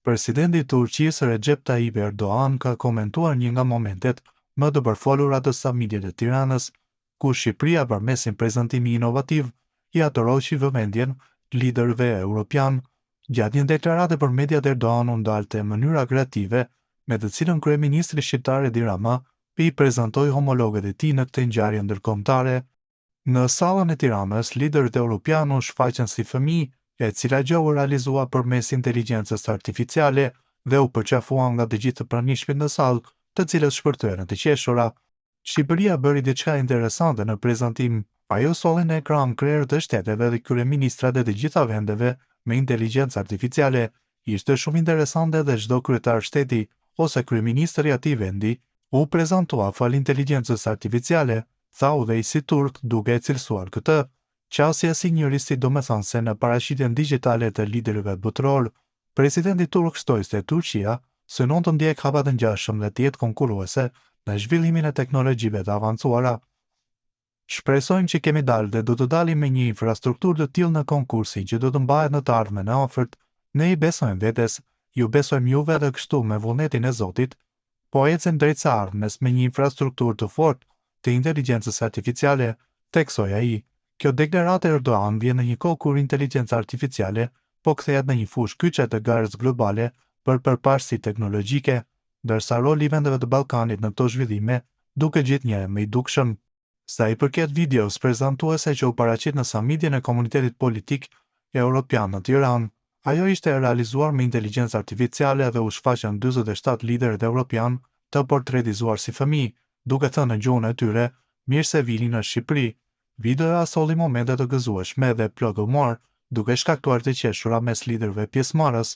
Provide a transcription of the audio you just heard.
Presidenti i Turqisë Recep Tayyip Erdogan ka komentuar një nga momentet më të përfolura të samitit të Tiranës, ku Shqipëria përmes një prezantimi inovativ i atëroqi vëmendjen liderëve europian. Gjatë një deklarate për mediat, Erdogan u ndalte në mënyra kreative, me të cilën kryeministri shqiptar Edi Rama i prezantoi homologët e tij në këtë ngjarje ndërkombëtare. Në sallën e Tiranës, liderët europian u shfaqën si fëmijë, e cila gjë u realizua përmes inteligjencës artificiale dhe u përqafua nga të gjithë pranishmit në sallë, të cilët shpërthyen të qeshura. Shqipëria bëri diçka interesante në prezantim. Ajo solli në ekran krerët e shteteve dhe kryeministrat e të gjitha vendeve me inteligjencë artificiale. Ishte shumë interesante dhe çdo kryetar shteti ose kryeministër i atij vendi u prezantua fal inteligjencës artificiale, tha udhëheqësi turk duke e cilësuar këtë. Qasja si njërisi do me thonë se në parashitjen digjitale të liderëve botëror, presidenti turk shtoi se Turqia synon të ndjek hapa të ngjashëm dhe të jetë konkurruese në zhvillimin e teknologjive të avancuara. Shpresojmë që kemi dalë dhe do të dalim me një infrastrukturë të tillë në konkursin që do të mbahet në të ardhmen e afërt. Ne i besojmë vetes, ju besojmë juve dhe kështu me vullnetin e Zotit, po ecëm drejt së ardhmes me një infrastrukturë të fortë të inteligjencës artificiale, theksoi ai. Kjo deklarate e Erdogan vjen në një kohë kur inteligjenca artificiale po kthehet në një fushë kyçe të garës globale për përparësi teknologjike, ndërsa roli i vendeve të Ballkanit në këto zhvillime duket gjithnjëherë më i dukshëm. Sa i përket videos prezantuese që u paraqit në samitin e komunitetit politik evropian në Tiranë, ajo ishte realizuar me inteligjencë artificiale dhe u shfaqën 47 liderët evropian të portretizuar si fëmijë, duke thënë në gjuhën e tyre, mirë se vini në Shqipëri. Videoja solli momente të gëzueshme dhe plot humor, duke shkaktuar të qeshura mes liderëve pjesëmarrës.